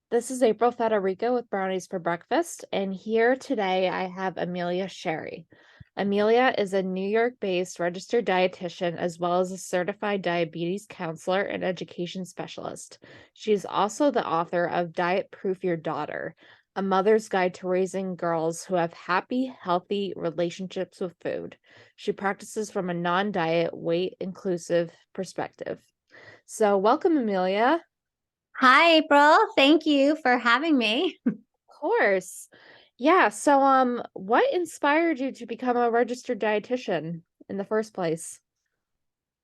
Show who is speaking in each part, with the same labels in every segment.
Speaker 1: This is April Federico with Brownies for Breakfast, and here today I have Amelia Sherry. Amelia is a New York-based registered dietitian as well as a certified diabetes counselor and education specialist. She is also the author of Diet Proof Your Daughter, a mother's guide to raising girls who have happy, healthy relationships with food. She practices from a non-diet, weight-inclusive perspective. So welcome, Amelia.
Speaker 2: Hi, April. Thank you for having me.
Speaker 1: Course. Yeah, so what inspired you to become a registered dietitian in the first place?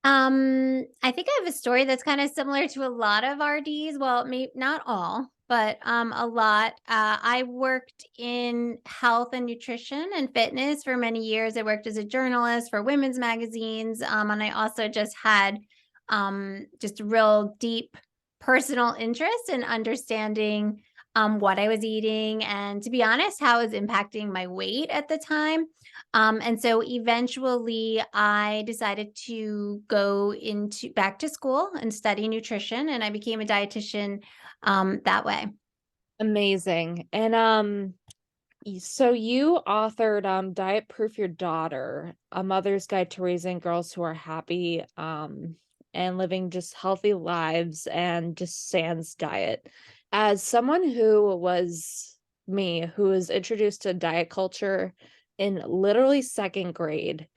Speaker 2: I think I have a story that's kind of similar to a lot of RDs. Well, maybe not all, but a lot. I worked in health and nutrition and fitness for many years. I worked as a journalist for women's magazines, and I also just had just real deep personal interest in understanding what I was eating and, to be honest, how it was impacting my weight at the time. And so eventually I decided to go into back to school and study nutrition, and I became a dietitian that way.
Speaker 1: Amazing. And so you authored Diet Proof Your Daughter, a mother's guide to raising girls who are happy and living just healthy lives and just sans diet. As someone who was me, who was introduced to diet culture in literally second grade,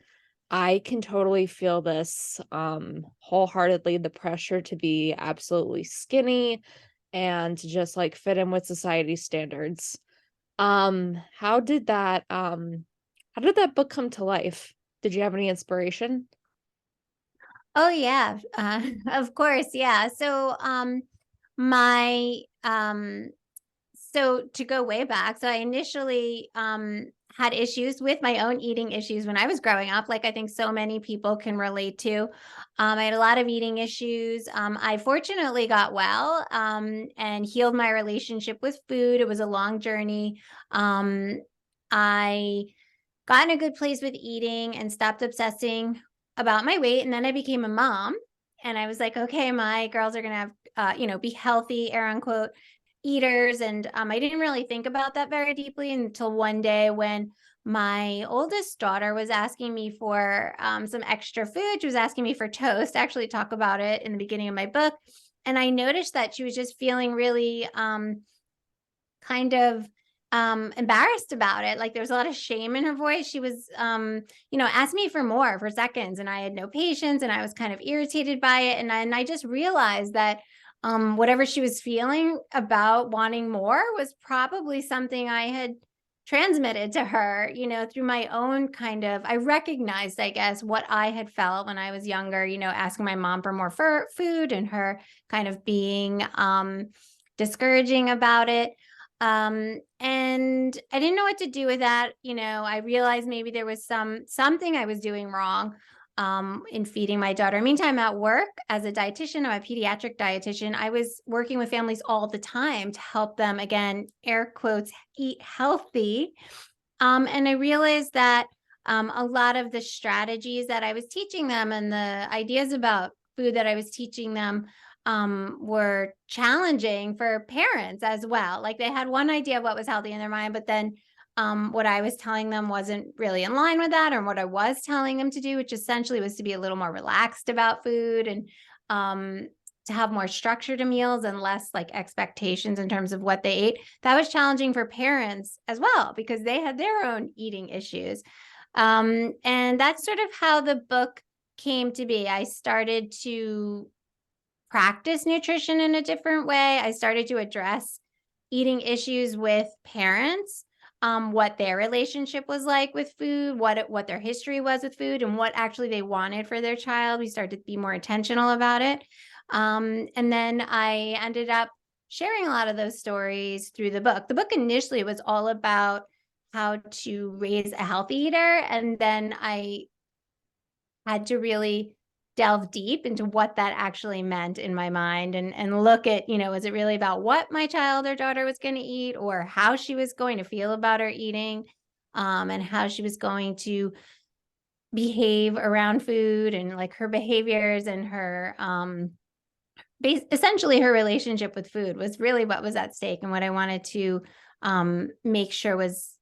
Speaker 1: I can totally feel this wholeheartedly, the pressure to be absolutely skinny and to just like fit in with society standards. How did that book come to life? Did you have any inspiration?
Speaker 2: Oh yeah, of course, yeah. My So to go way back, so I initially had issues with my own eating issues when I was growing up, like I think so many people can relate to. I had a lot of eating issues. I fortunately got well and healed my relationship with food. It was a long journey. I got in a good place with eating and stopped obsessing about my weight. And then I became a mom, and I was like, okay, my girls are gonna have, be healthy, air unquote, eaters. And I didn't really think about that very deeply until one day when my oldest daughter was asking me for some extra food. She was asking me for toast. I actually talk about it in the beginning of my book. And I noticed that she was just feeling really kind of embarrassed about it. Like there was a lot of shame in her voice. She was asking me for more for seconds, and I had no patience, and I was kind of irritated by it. And I just realized that whatever she was feeling about wanting more was probably something I had transmitted to her, through my own I recognized, I guess, what I had felt when I was younger, asking my mom for more food and her kind of being discouraging about it. And I didn't know what to do with that. I realized maybe there was something I was doing wrong in feeding my daughter. Meantime, at work as a dietitian, I'm a pediatric dietitian. I was working with families all the time to help them, again, air quotes, eat healthy. And I realized that a lot of the strategies that I was teaching them and the ideas about food that I was teaching them were challenging for parents as well. Like they had one idea of what was healthy in their mind, but then what I was telling them wasn't really in line with that, or what I was telling them to do, which essentially was to be a little more relaxed about food and to have more structure to meals and less like expectations in terms of what they ate. That was challenging for parents as well because they had their own eating issues. And that's sort of how the book came to be. I started to practice nutrition in a different way. I started to address eating issues with parents, what their relationship was like with food, what their history was with food, and what actually they wanted for their child. We started to be more intentional about it. And then I ended up sharing a lot of those stories through the book. The book initially was all about how to raise a healthy eater. And then I had to really delve deep into what that actually meant in my mind and look at, was it really about what my child or daughter was going to eat, or how she was going to feel about her eating, and how she was going to behave around food, and like her behaviors and her essentially her relationship with food was really what was at stake, and what I wanted to make sure was,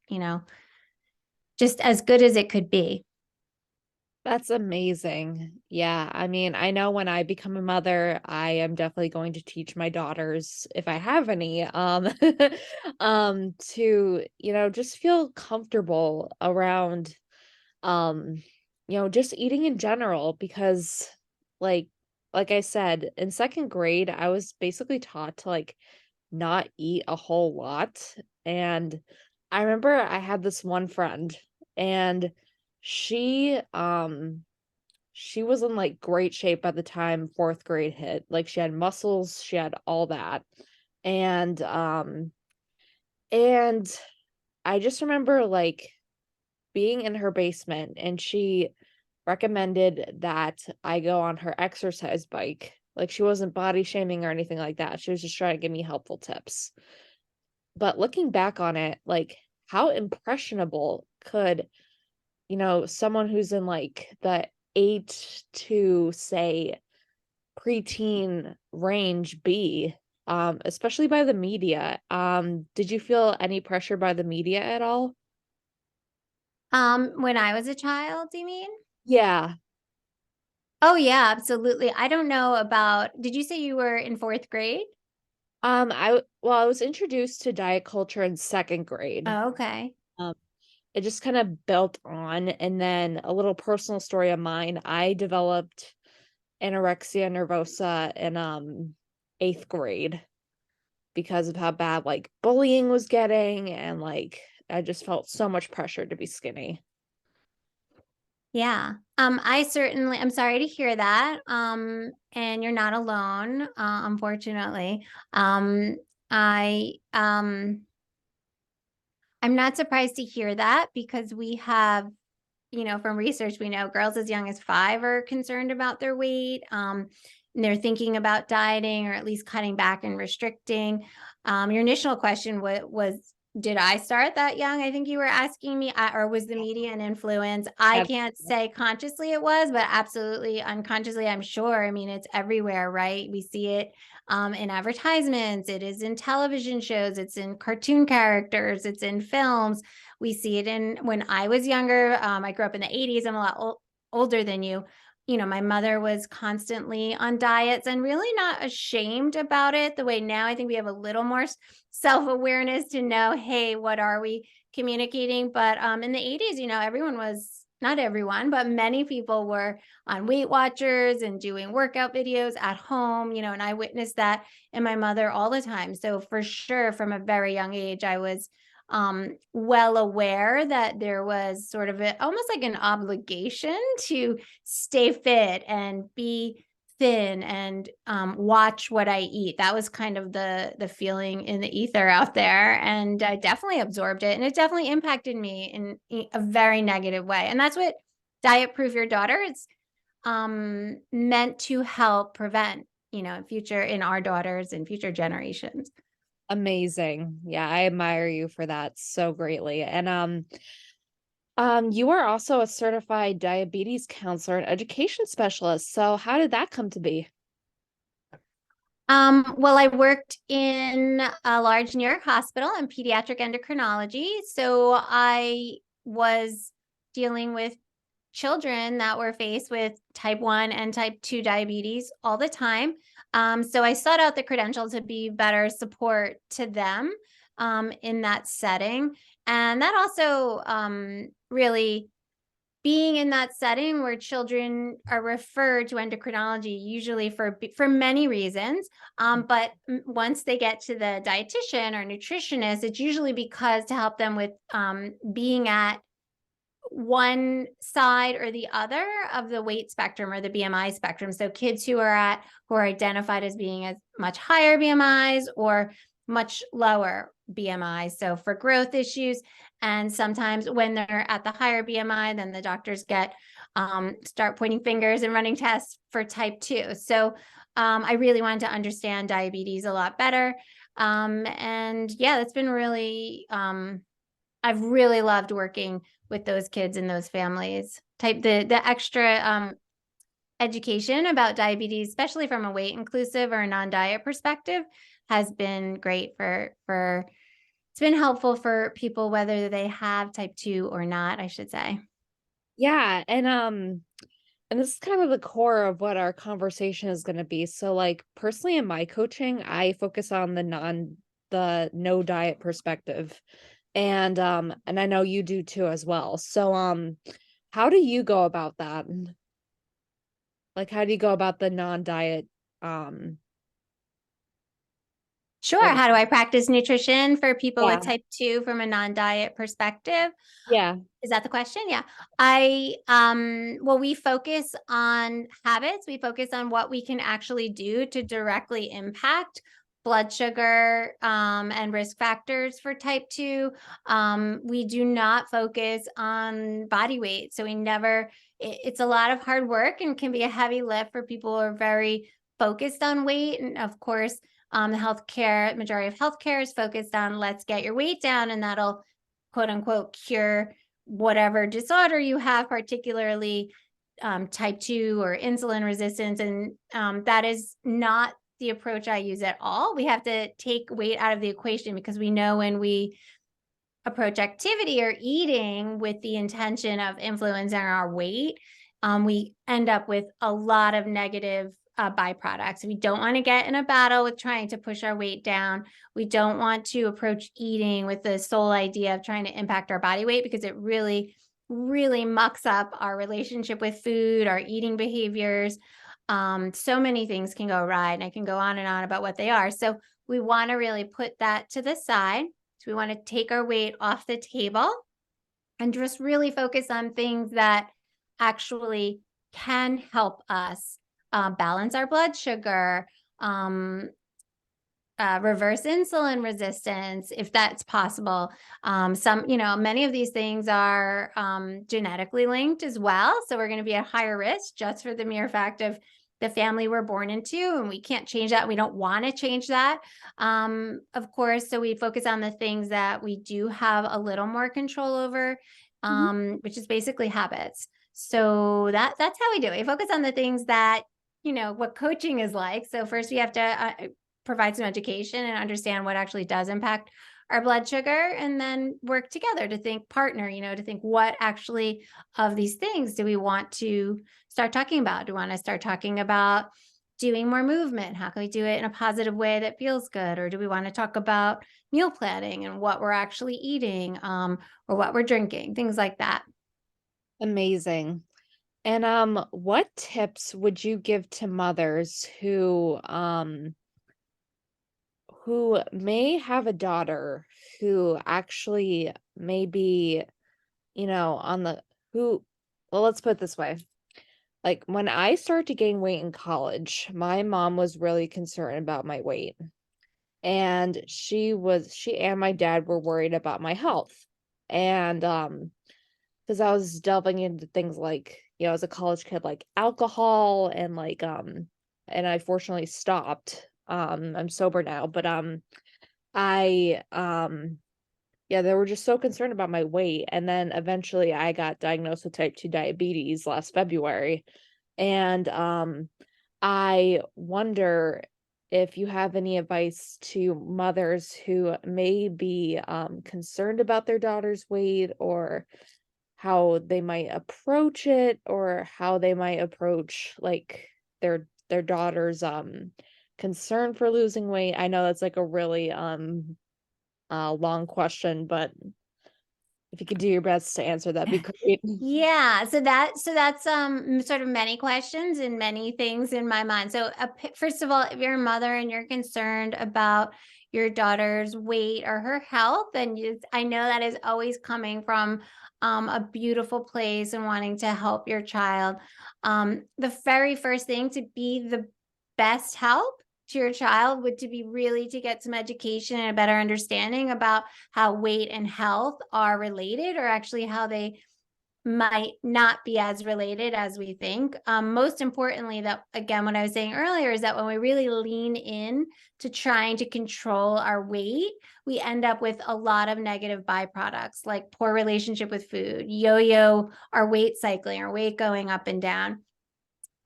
Speaker 2: just as good as it could be.
Speaker 1: That's amazing. Yeah, I mean, I know when I become a mother, I am definitely going to teach my daughters, if I have any, to, just feel comfortable around, um, just eating in general because like like I said, in second grade, I was basically taught to not eat a whole lot. And I remember I had this one friend and she she was in great shape by the time fourth grade hit. Like she had muscles, she had all that. And and I just remember being in her basement and she recommended that I go on her exercise bike. Like she wasn't body shaming or anything like that. She was just trying to give me helpful tips. But looking back on it, how impressionable could, someone who's in the 8 to say preteen range be, especially by the media. Did you feel any pressure by the media at all?
Speaker 2: When I was a child, do you mean?
Speaker 1: Yeah.
Speaker 2: Oh yeah, absolutely. I don't know about, did you say you were in fourth grade?
Speaker 1: I was introduced to diet culture in second grade.
Speaker 2: Oh, okay.
Speaker 1: Um, it just kind of built on, and then a little personal story of mine. I developed anorexia nervosa in eighth grade because of how bad bullying was getting, and I just felt so much pressure to be skinny.
Speaker 2: Yeah. I'm sorry to hear that. And you're not alone, unfortunately. Um, I, um, I'm not surprised to hear that because we have, from research, we know girls as young as 5 are concerned about their weight. And they're thinking about dieting or at least cutting back and restricting. Your initial question was, did I start that young? I think you were asking me, or was the media an influence? I
Speaker 1: Ab-
Speaker 2: can't say consciously it was, but absolutely unconsciously, I'm sure. I mean, it's everywhere, right? We see it in advertisements, it is in television shows, it's in cartoon characters, it's in films. We see it in when I was younger. I grew up in the 80s. I'm a lot older than you. My mother was constantly on diets and really not ashamed about it the way now I think we have a little more self-awareness to know, hey, what are we communicating? But in the 80s, everyone was, not everyone, but many people were on Weight Watchers and doing workout videos at home, and I witnessed that in my mother all the time. So for sure, from a very young age, I was well aware that there was sort of almost like an obligation to stay fit and be thin and watch what I eat. That was kind of the feeling in the ether out there, and I definitely absorbed it, and it definitely impacted me in a very negative way. And that's what Diet Proof Your Daughter. It's meant to help prevent, in our daughters and future generations.
Speaker 1: Amazing. Yeah, I admire you for that so greatly. And you are also a certified diabetes counselor and education specialist. So how did that come to be?
Speaker 2: Well, I worked in a large New York hospital in pediatric endocrinology. So I was dealing with children that were faced with type 1 and type 2 diabetes all the time. So I sought out the credential to be better support to them in that setting. And that also really being in that setting where children are referred to endocrinology usually for many reasons, but once they get to the dietitian or nutritionist, it's usually because to help them with being at one side or the other of the weight spectrum or the BMI spectrum. So kids who are identified as being as much higher BMIs or much lower BMI. So for growth issues, and sometimes when they're at the higher BMI, then the doctors start pointing fingers and running tests for type 2. So I really wanted to understand diabetes a lot better. And yeah, that's been really I've really loved working with those kids and those families. The extra education about diabetes, especially from a weight inclusive or a non-diet perspective, has been great for it's been helpful for people whether they have type 2 or not, I should say.
Speaker 1: Yeah, and this is kind of the core of what our conversation is going to be. So like personally in my coaching, I focus on the no diet perspective. And I know you do too as well. So how do you go about that? Like how do you go about the non-diet um
Speaker 2: Sure.
Speaker 1: like
Speaker 2: How do I practice nutrition for people with
Speaker 1: yeah,
Speaker 2: type 2 from a non-diet perspective?
Speaker 1: yeah.
Speaker 2: Is that the question? Yeah. Well, we focus on habits. We focus on what we can actually do to directly impact blood sugar and risk factors for type 2. We do not focus on body weight. So we never, it's a lot of hard work and can be a heavy lift for people who are very focused on weight. And of course, the healthcare, majority of healthcare is focused on let's get your weight down and that'll quote unquote cure whatever disorder you have, particularly type 2 or insulin resistance. And that is not the approach I use at all. We have to take weight out of the equation because we know when we approach activity or eating with the intention of influencing our weight, we end up with a lot of negative byproducts. We don't want to get in a battle with trying to push our weight down. We don't want to approach eating with the sole idea of trying to impact our body weight because it really, really mucks up our relationship with food, our eating behaviors. So many things can go awry, and I can go on and on about what they are. So we want to really put that to the side. So we want to take our weight off the table and just really focus on things that actually can help us balance our blood sugar, um, reverse insulin resistance, if that's possible. Many of these things are genetically linked as well. So we're going to be at higher risk just for the mere fact of the family we're born into, and we can't change that. We don't want to change that, of course. So we focus on the things that we do have a little more control over,
Speaker 1: Mhm.
Speaker 2: which is basically habits. So that's how we do it. We focus on the things that what coaching is like. So first we have to provide some education and understand what actually does impact our blood sugar, and then work together to think partner, to think what actually of these things do we want to start talking about? Do we want to start talking about doing more movement? How can we do it in a positive way that feels good? Or do we want to talk about meal planning and what we're actually eating, or what we're drinking, things like that?
Speaker 1: Amazing. And what tips would you give to mothers who may have a daughter who actually may be, on the who well, let's put it this way. Like when I started to gain weight in college, my mom was really concerned about my weight. And she and my dad were worried about my health. And because I was delving into things like, as a college kid, like alcohol and I fortunately stopped. I'm sober now, but I yeah, they were just so concerned about my weight. And then eventually I got diagnosed with type 2 diabetes last February. And I wonder if you have any advice to mothers who may be concerned about their daughter's weight, or how they might approach it, or how they might approach like their daughter's concern for losing weight. I know that's like a really long question, but if you could do your best to answer, that'd be great.
Speaker 2: Yeah, so that's sort of many questions and many things in my mind. So first of all, if you're a mother and you're concerned about your daughter's weight or her health, then I know that is always coming from a beautiful place and wanting to help your child. The very first thing to be the best help to your child would to be really to get some education and a better understanding about how weight and health are related, or actually how they might not be as related as we think. Most importantly, that again, what I was saying earlier is that when we really lean in to trying to control our weight, we end up with a lot of negative byproducts like poor relationship with food, yo-yo, our weight cycling, our weight going up and down.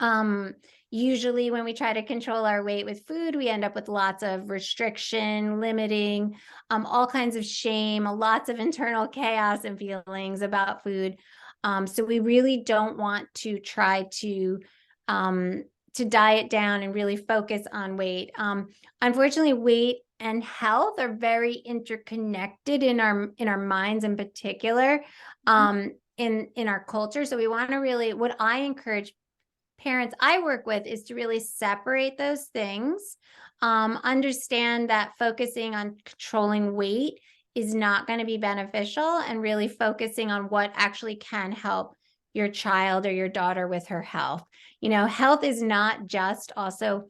Speaker 2: Um, Usually when we try to control our weight with food, we end up with lots of restriction, limiting, all kinds of shame, lots of internal chaos and feelings about food. So we really don't want to try to diet down and really focus on weight. Unfortunately, weight and health are very interconnected in our minds in particular, in our culture. So we want to really, what I encourage parents I work with is to really separate those things. Understand that focusing on controlling weight is not going to be beneficial, and really focusing on what actually can help your child or your daughter with her health. Health is not just also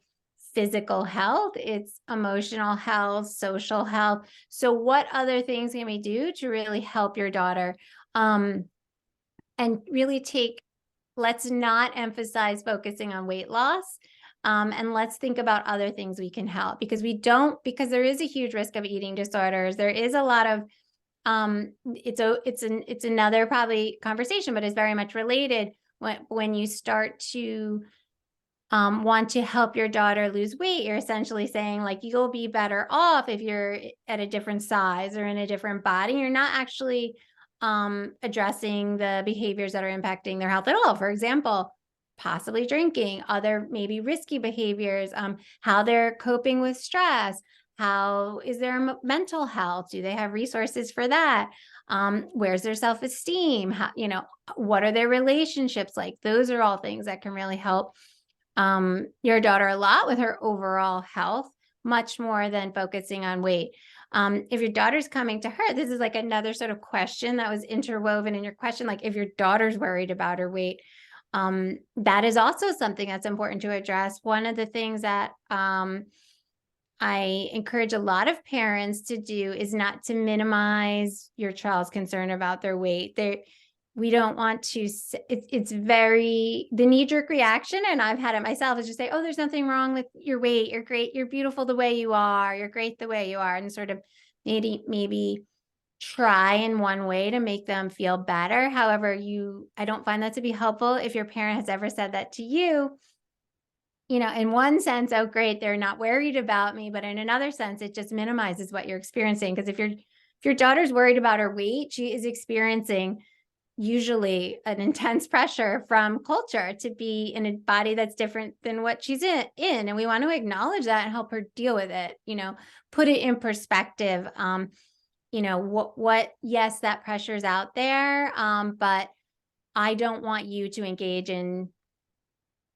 Speaker 2: physical health, it's emotional health, social health. So what other things can we do to really help your daughter? And really let's not emphasize focusing on weight loss. And let's think about other things we can help, because there is a huge risk of eating disorders. There is a lot of, it's another probably conversation, but it's very much related. When you start to want to help your daughter lose weight, you're essentially saying, like, you'll be better off if you're at a different size or in a different body. You're not actually addressing the behaviors that are impacting their health at all. For example, possibly drinking, other maybe risky behaviors, how they're coping with stress, how is their mental health? Do they have resources for that? Where's their self-esteem? What are their relationships like? Those are all things that can really help your daughter a lot with her overall health, much more than focusing on weight. If your daughter's coming to her, this is like another sort of question that was interwoven in your question. Like, if your daughter's worried about her weight, that is also something that's important to address. One of the things that I encourage a lot of parents to do is not to minimize your child's concern about their weight. We don't want to, it's very, the knee-jerk reaction, and I've had it myself, is just say, oh, there's nothing wrong with your weight. You're great. You're beautiful the way you are. You're great the way you are. And sort of maybe try in one way to make them feel better. However, I don't find that to be helpful. If your parent has ever said that to you, in one sense, oh, great, they're not worried about me. But in another sense, it just minimizes what you're experiencing. Because if your daughter's worried about her weight, she is experiencing usually an intense pressure from culture to be in a body that's different than what she's in. And we want to acknowledge that and help her deal with it, put it in perspective. Yes, that pressure's out there. But I don't want you to engage in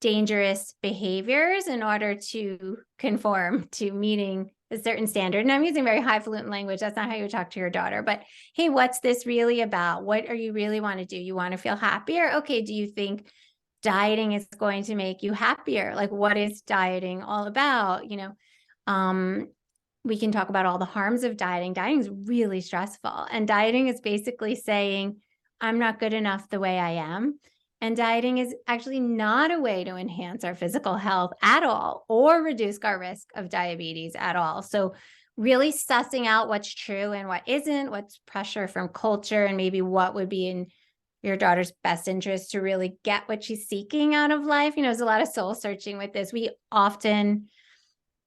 Speaker 2: dangerous behaviors in order to conform to meeting a certain standard. And I'm using very highfalutin language. That's not how you talk to your daughter. But hey, what's this really about? What are you really want to do? You want to feel happier? Okay, do you think dieting is going to make you happier? Like, what is dieting all about? We can talk about all the harms of dieting. Dieting is really stressful. And dieting is basically saying, I'm not good enough the way I am. And dieting is actually not a way to enhance our physical health at all, or reduce our risk of diabetes at all. So really sussing out what's true and what isn't, what's pressure from culture, and maybe what would be in your daughter's best interest to really get what she's seeking out of life. There's a lot of soul searching with this. We often,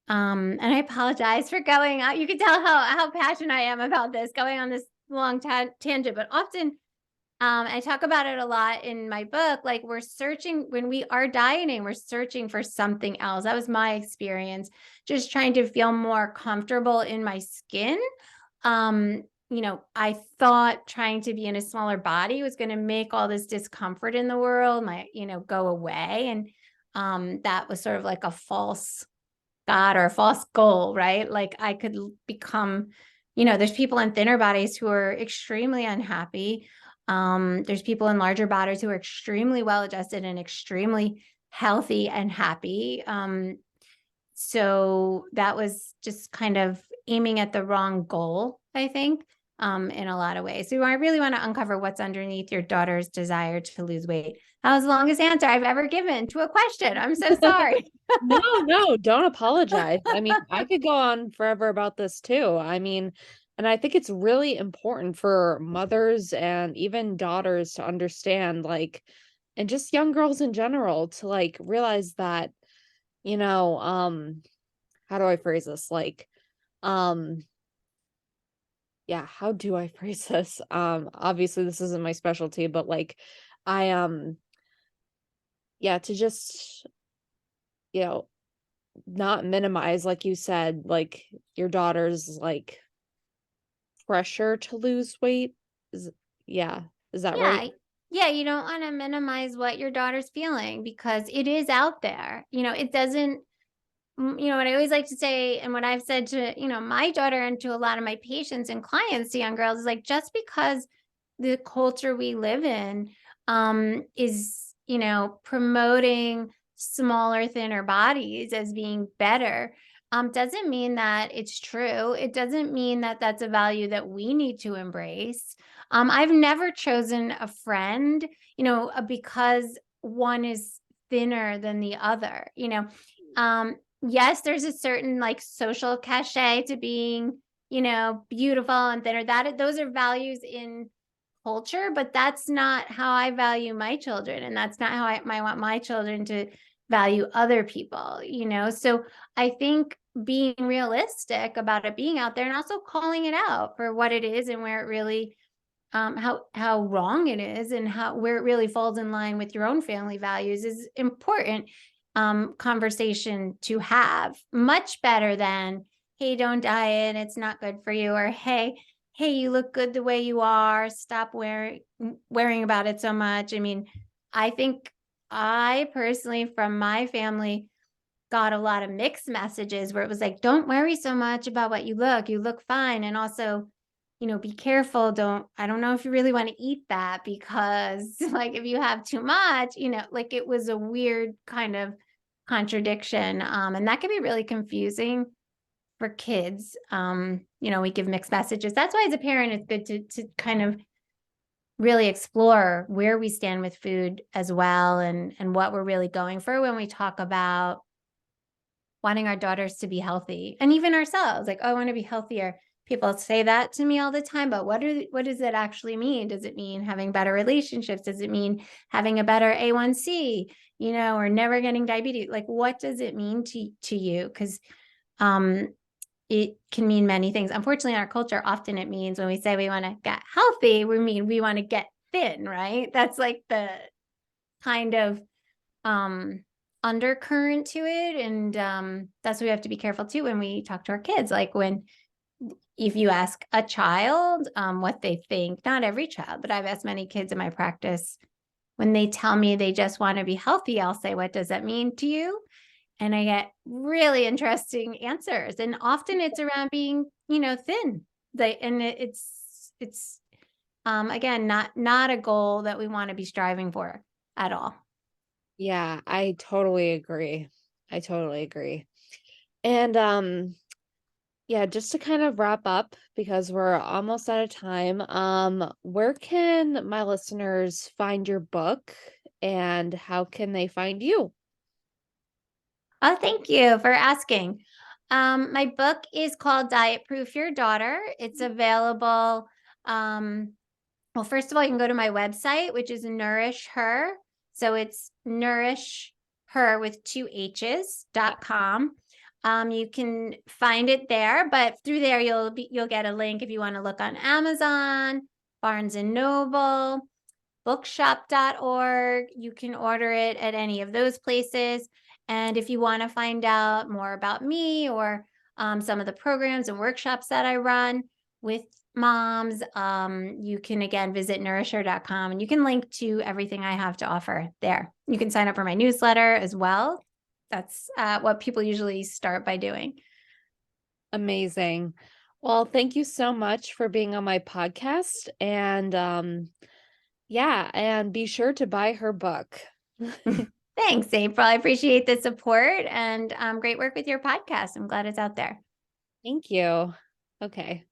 Speaker 2: and I apologize for going out. You can tell how passionate I am about this, going on this long tangent, but often I talk about it a lot in my book. Like, we're searching, when we are dieting, we're searching for something else. That was my experience, just trying to feel more comfortable in my skin. I thought trying to be in a smaller body was going to make all this discomfort in the world, go away. And that was sort of like a false God or a false goal, right? Like, I could become, there's people in thinner bodies who are extremely unhappy. There's people in larger bodies who are extremely well adjusted and extremely healthy and happy. So that was just kind of aiming at the wrong goal, I think, in a lot of ways. So I really want to uncover what's underneath your daughter's desire to lose weight. That was the longest answer I've ever given to a question. I'm so sorry.
Speaker 1: No, don't apologize. I mean, I could go on forever about this too. I mean, and I think it's really important for mothers and even daughters to understand, like, and just young girls in general to like realize that, you know, how do I phrase this? Like, um, yeah, how do I phrase this? Obviously this isn't my specialty, but like I yeah, to just, you know, not minimize, like you said, like your daughter's like pressure to lose weight. Is yeah, is that right?
Speaker 2: Yeah. Yeah, you don't want to minimize what your daughter's feeling because it is out there. It doesn't what I always like to say, and what I've said to, my daughter and to a lot of my patients and clients, to young girls, is like, just because the culture we live in is, promoting smaller, thinner bodies as being better, doesn't mean that it's true. It doesn't mean that that's a value that we need to embrace. I've never chosen a friend, because one is thinner than the other. Yes, there's a certain like social cachet to being, beautiful and thinner. Those are values in culture, but that's not how I value my children. And that's not how I want my children to value other people. So I think being realistic about it being out there and also calling it out for what it is and where it really how wrong it is and where it really falls in line with your own family values is important conversation to have. Much better than, hey, don't diet, it's not good for you, or hey, you look good the way you are, stop worrying about it so much. I mean, I think I personally, from my family, got a lot of mixed messages where it was like, don't worry so much about what you look fine. And also, be careful. I don't know if you really want to eat that because like if you have too much, like it was a weird kind of contradiction. And that can be really confusing for kids. We give mixed messages. That's why as a parent, it's good to kind of really explore where we stand with food as well, and what we're really going for when we talk about wanting our daughters to be healthy, and even ourselves, like, oh, I want to be healthier. People say that to me all the time, but what does it actually mean? Does it mean having better relationships? Does it mean having a better A1C, or never getting diabetes? Like, what does it mean to you? Because it can mean many things. Unfortunately, in our culture, often it means when we say we want to get healthy, we mean we want to get thin, right? That's like the kind of um undercurrent to it, and that's what we have to be careful too when we talk to our kids. Like, if you ask a child what they think, not every child, but I've asked many kids in my practice, when they tell me they just want to be healthy, I'll say, what does that mean to you? And I get really interesting answers, and often it's around being thin. It's again, not a goal that we want to be striving for at all.
Speaker 1: Yeah, I totally agree. I totally agree. And yeah, just to kind of wrap up because we're almost out of time. Where can my listeners find your book and how can they find you?
Speaker 2: Oh, thank you for asking. My book is called Diet Proof Your Daughter. It's available. Well, first of all, you can go to my website, which is Nourish Her. So it's Nourish Her with 2 H's.com. You can find it there, but through there you'll get a link if you want to look on Amazon, Barnes and Noble, bookshop.org. You can order it at any of those places. And if you want to find out more about me or some of the programs and workshops that I run with moms, you can again visit nourisher.com, and you can link to everything I have to offer there. You can sign up for my newsletter as well. That's what people usually start by doing.
Speaker 1: Amazing. Well, thank you so much for being on my podcast and yeah, and be sure to buy her book.
Speaker 2: Thanks, April. I appreciate the support and great work with your podcast. I'm glad it's out there.
Speaker 1: Thank you. Okay.